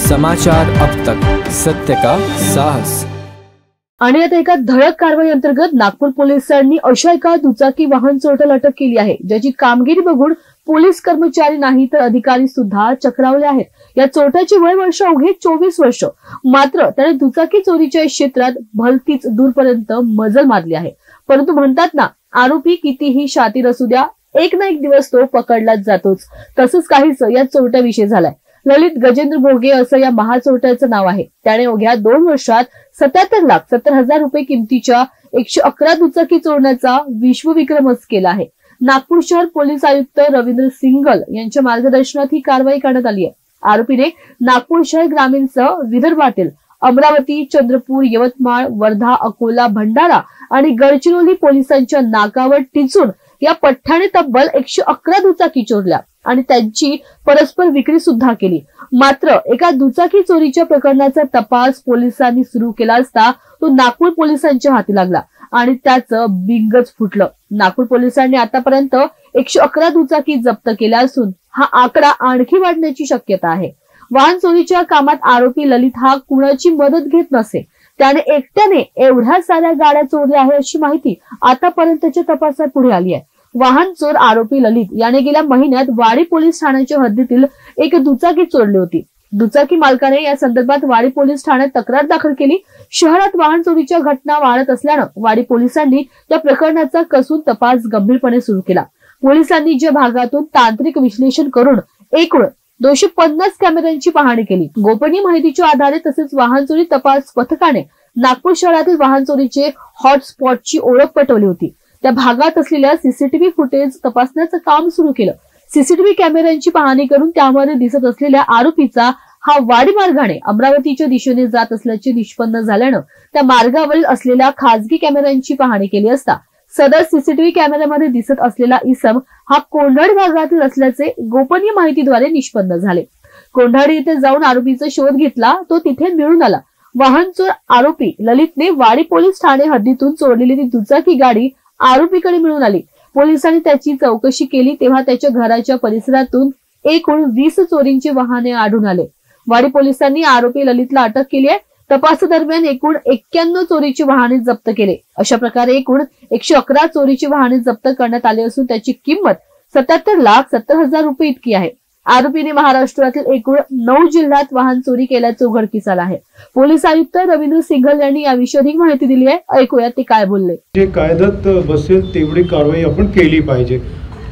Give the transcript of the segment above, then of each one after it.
समाचार अब तक, सत्य का साहस। आणि आता एका धडक कारवाई अंतर्गत नागपूर पोलिसांनी अशा एका दुचाकी वाहन चोरट्याला अटक केली आहे, ज्याची कामगिरी बघून पोलीस कर्मचारी नाही तर अधिकारी सुद्धा चक्रावले आहेत। या चोरट्याची वय वर्ष अवघे 24 वर्ष, मात्र त्याने दुचाकी चोरीच्या क्षेत्रात भलतीच दूरपर्यंत मजल मारली आहे। परंतु म्हणतात ना, आरोपी कितीही शातीर असू द्या, एक ना एक दिवस तो पकडलाच जातोच। तसंच काहीच या चोरट्याविषयी झालंय। ललित गजेंद्र भोगे असं या महाचोरट्याचं नाव आहे। त्याने अवघ्या 2 वर्षात 77,70,000 रुपये किमतीच्या 111 दुचाकी चोरण्याचा विश्वविक्रमच केला आहे। नागपूर शहर पोलीस आयुक्त रवींद्र सिंगल यांच्या मार्गदर्शनात ही कारवाई करण्यात आली आहे। आरोपीने नागपूर शहर ग्रामीणसह विदर्भातील अमरावती, चंद्रपूर, यवतमाळ, वर्धा, अकोला, भंडारा आणि गडचिरोली पोलिसांच्या नाकावर टिचून या पठ्ठाने तब्बल 111 दुचाकी चोरल्या आणि त्यांची परस्पर विक्री सुद्धा केली। मात्र एका दुचाकी चोरीच्या प्रकरणाचा तपास पोलिसांनी सुरू केला असता तो नागपूर पोलिसांच्या हाती लागला आणि त्याचं बिंगच फुटलं। नागपूर पोलिसांनी आतापर्यंत 111 दुचाकी जप्त केल्या असून हा आकडा आणखी वाढण्याची शक्यता आहे। वाहन चोरीच्या कामात आरोपी ललित हा कुणाची मदत घेत नसे। त्याने एकट्याने एवढ्या साऱ्या गाड्या चोरल्या आहे अशी माहिती आतापर्यंतच्या तपासात पुढे आली आहे। वाहन चोर आरोपी ललित याने गेल्या महिन्यात वाडी पोलीस ठाण्याच्या हद्दीतील एक दुचाकी चोरली होती। दुचाकी मालकाने या संदर्भात वाडी पोलीस ठाण्यात तक्रार दाखल केली। शहरात वाहन चोरीच्या घटना वाढत असल्यानं वाडी पोलिसांनी या प्रकरणाचा कसून तपास गंभीरपणे सुरू केला। पोलिसांनी ज्या भागातून तांत्रिक विश्लेषण करून एकूण 250 कॅमेऱ्यांची पाहणी केली। गोपनीय माहितीच्या आधारे तसेच वाहन चोरी तपास पथकाने नागपूर शहरातील वाहन चोरीचे हॉटस्पॉटची ओळख पटवली होती। त्या भागात असलेल्या सीसीटीव्ही फुटेज तपासण्याचं काम सुरू केलं। सीसीटीव्ही कॅमेऱ्यांची पाहणी करून त्यामध्ये दिसत असलेल्या आरोपीचा हा वाडी मार्गाने अमरावतीच्या दिशेने जात असल्याचे निष्पन्न झाल्यानं त्या मार्गावरील असलेल्या खासगी कॅमेऱ्यांची पाहणी केली असता सदर सीसीटीव्ही कॅमेऱ्यामध्ये दिसत असलेला इसम हा कोंढाडी भागातील असल्याचे गोपनीय माहितीद्वारे निष्पन्न झाले। कोंढाडी येथे जाऊन आरोपीचा शोध घेतला, तो तिथे मिळून आला। वाहन चोर आरोपी ललितने वाडी पोलीस ठाणे हद्दीतून चोरलेली ती दुचाकी गाडी आरोपीकडे मिळून आली। पोलिसांनी त्याची चौकशी केली तेव्हा त्याच्या घराच्या परिसरातून एकूण 20 चोरींचे वाहने आढळून आले। वाडी पोलिसांनी आरोपी ललितला अटक केली आहे। तपासादरम्यान एकूण 91 चोरीची वाहने जप्त केले। अशा प्रकारे एकूण 111 चोरीची वाहने जप्त करण्यात आली असून त्याची किंमत 77,70,000 रुपये इतकी आहे। आरोपीने महाराष्ट्रातील एकूण 9 जिल्ह्यात वाहन चोरी केल्याचे उघडकीस आलं आहे। पोलीस आयुक्त रवींद्र सिंघल यांनी याविषयी अधिक माहिती दिली आहे। ऐकूया ते काय बोलले। जे कायद्यात बसेल तेवढी कारवाई आपण केली पाहिजे।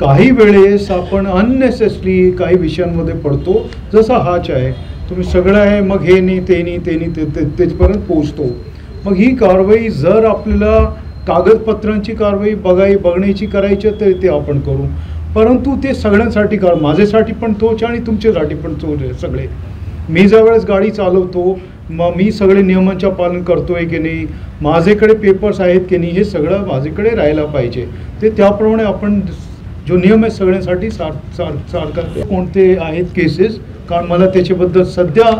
काही वेळेस आपण अननेसेसरी काही विषयांमध्ये पडतो, जसा हाच आहे, तुम्ही सगळं आहे मग हे नाही ते नाही ते नाही तेथपर्यंत पोहोचतो। मग ही कारवाई जर आपल्याला कागदपत्रांची कारवाई बघण्याची करायची तर ते आपण करू, परंतु ते सगळ्यांसाठी कर, माझ्यासाठी पण तोच आणि तुमच्यासाठी पण तोच सगळे। मी ज्यावेळेस गाडी चालवतो मग मी सगळे नियमांचं पालन करतोय की नाही, माझ्याकडे पेपर्स आहेत की नाही, हे सगळं माझ्याकडे राहायला पाहिजे। ते त्याप्रमाणे आपण जो नियम आहे सगळ्यांसाठी सारखा कोणते आहेत केसेस, कारण मला त्याच्याबद्दल सध्या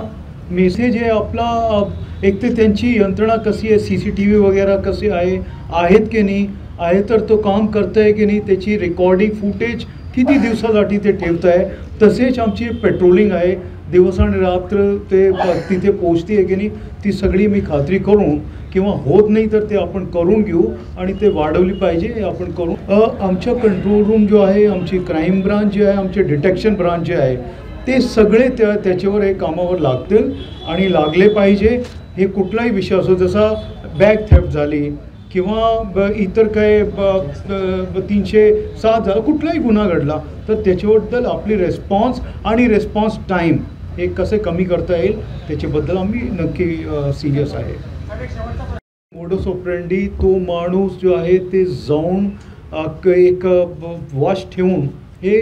मेसेज आहे आपला एक तर त्यांची यंत्रणा कशी आहे, CCTV वगैरे कसे आहेत की नाही, आहे तर तो काम करत आहे की नाही, त्याची रेकॉर्डिंग फुटेज किती दिवसासाठी ते ठेवत आहे। तसेच आमची पेट्रोलिंग आहे, दिवस आणि रात्र ते तिथे पोहोचते आहे की नाही, ती सगळी मी खात्री करून किंवा होत नाही तर ते आपण करून घेऊ आणि ते वाढवली पाहिजे, हे आपण करू। आमच्या कंट्रोल रूम जो आहे, आमची क्राईम ब्रांच जे आहे, आमचे डिटेक्शन ब्रांच जे आहे, ते सगळे त्याच्यावर हे कामावर लागतील आणि लागले पाहिजे। हे कुठलाही विषय असो, जसा बॅग थेफ्ट झाली किंवा इतर काय 307 झाला, कुठलाही गुन्हा घडला तर त्याच्याबद्दल आपली रिस्पॉन्स आणि रिस्पॉन्स टाईम हे कसे कमी करता येईल त्याच्याबद्दल आम्ही नक्की सिरियस आहे। मोडस ऑपरेंडी तो माणूस जो आहे ते जाऊन एक वॉच ठेवून हे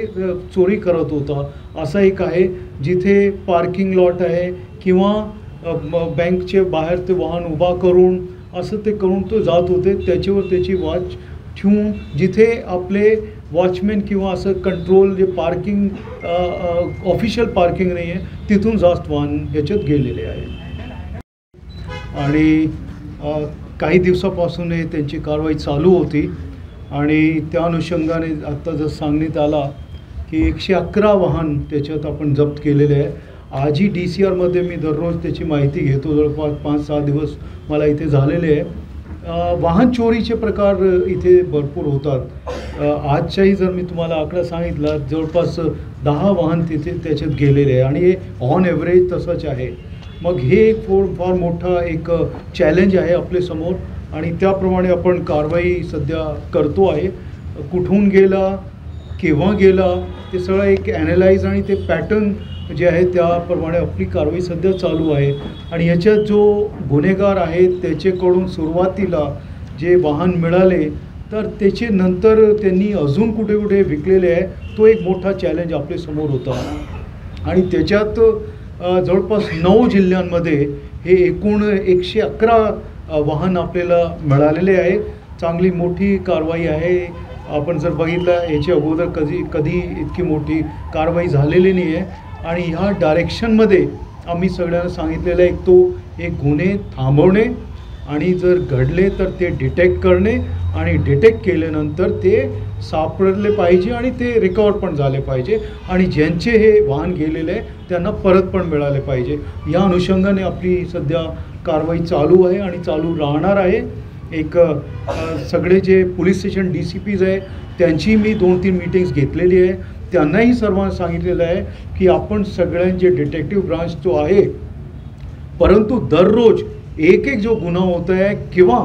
चोरी करत होता। असं एक आहे जिथे पार्किंग लॉट आहे किंवा बँकचे बाहेर ते वाहन उभा करून असं ते करून तो जात होते, त्याच्यावर त्याची वॉच ठेवून जिथे आपले वॉचमॅन किंवा असं कंट्रोल जे पार्किंग ऑफिशियल पार्किंग नाही आहे तिथून जास्त वाहन ह्याच्यात गेलेले आहे। आणि काही दिवसापासून त्यांची कारवाई चालू होती आणि त्या अनुषंगाने आता जर सांगण्यात आला की 111 वाहन त्याच्यात आपण जप्त केलेले आहे आजही DCRमध्ये मी दररोज त्याची माहिती घेतो. जवळपास 5-6 दिवस मला इथे झालेले आहे. वाहन चोरीचे प्रकार इथे भरपूर होतात. आजच्याही जर मी तुम्हाला आकडा सांगितला, जवळपास 10 वाहन तिथे त्याच्यात गेलेले आहे आणि हे ऑन ॲव्हरेज तसंच आहे. मग हे एक फार मोठा एक चॅलेंज आहे आपल्यासमोर आणि त्याप्रमाणे आपण कारवाई सध्या करतो आहे. कुठून गेला, केव्हा गेला, ते सगळं एक ॲनालाइज आणि ते पॅटर्न जे आहे त्याप्रमाणे आपली कारवाई सध्या चालू आहे. आणि याच्यात जो गुन्हेगार आहे त्याच्याकडून सुरुवातीला जे वाहन मिळाले तर त्याचे नंतर त्यांनी अजून कुठे कुठे विकलेले आहे, तो एक मोठा चॅलेंज आपल्यासमोर होता. आणि त्याच्यात जवळपास 9 जिल्ह्यांमध्ये हे एकूण 111 वाहन आपल्याला मिळालेले आहे. चांगली मोठी कारवाई आहे. आपण जर बघितलं याच्या अगोदर कधी इतकी मोठी कारवाई झालेली नाही आहे. आणि ह्या डायरेक्शनमध्ये आम्ही सगळ्यांना सांगितलेलं आहे, एक गुन्हे थांबवणे आणि जर घडले तर ते डिटेक्ट करणे आणि डिटेक्ट केल्यानंतर ते सापडले पाहिजे आणि ते रिकवर पण झाले पाहिजे आणि ज्यांचे हे वाहन गेलेले आहे त्यांना परत पण मिळाले पाहिजे. या अनुषंगाने आपली सध्या कारवाई चालू आहे आणि चालू राहणार आहे. एक सगळे जे पोलीस स्टेशन DCPs आहे त्यांची मी 2-3 मीटिंग्स घेतलेली आहे. त्यांनाही सर्वांना सांगितलेलं आहे की आपण सगळ्यांचे डिटेक्टिव्ह ब्रांच जो आहे, परंतु दररोज एक जो गुन्हा होत आहे किंवा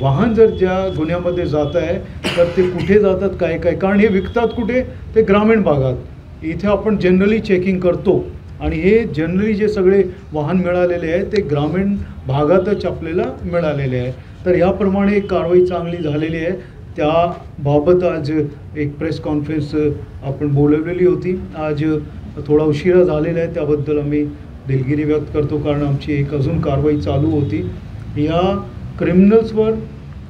वाहन जर ज्या गुन्ह्यामध्ये जात आहे तर ते कुठे जातात, काय कारण हे विकतात कुठे, ते ग्रामीण भागात. इथे आपण जनरली चेकिंग करतो आणि हे जनरली जे सगळे वाहन मिळालेले आहे ते ग्रामीण भागातच आपल्याला मिळालेले आहे. तर याप्रमाणे कारवाई चांगली झालेली आहे. त्याबाबत आज एक प्रेस कॉन्फरन्स आपण बोलवलेली होती. आज थोडा उशिरा झालेला आहे, त्याबद्दल आम्ही दिलगिरी व्यक्त करतो, कारण आमची एक अजून कारवाई चालू होती. या क्रिमिनल्सवर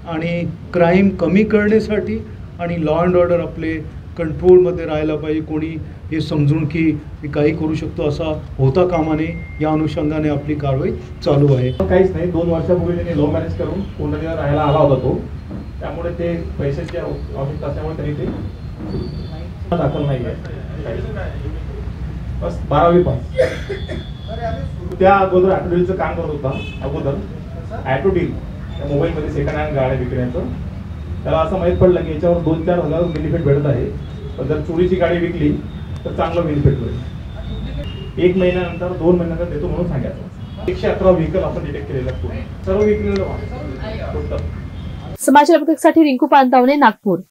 आणि क्राईम कमी करण्यासाठी आणि लॉ अँड ऑर्डर आपले कंट्रोलमध्ये राहायला पाहिजे. कोणी हे समजून की काही करू शकतो असा होता कामा नये, या अनुषंगाने आपली कारवाई चालू आहे. काहीच नाही. 2 वर्षापूर्वी त्यांनी लव्ह मॅरेज करून कोंढाण्याला राहायला आला होता तो, त्यामुळे ते पैशाची आवश्यकता असल्यामुळे त्यांनी ते दाखल नाही आहे. बस 12वी पास. त्या अगोदर ॲटो डीलचं काम करत होता. अगोदर ॲटो डील त्या मोबाईलमध्ये सेकंड हँड गाड्या विकण्याचं. त्याला असं माहीत पडलं की याच्यावर 2-4 हजार बेनिफिट भेटत आहे, पण जर चोरीची गाडी विकली तर चांगलं बेनिफिट मिळेल. 1 महिन्यानंतर 2 महिन्यानंतर देतो म्हणून सांगायचं. 111 व्हेकल आपण डिटेक्ट केलेलं असतो, सर्व विकलेलं. समाचार प्रतिनिधीसाठी रिंकू पानतावणे, नागपूर.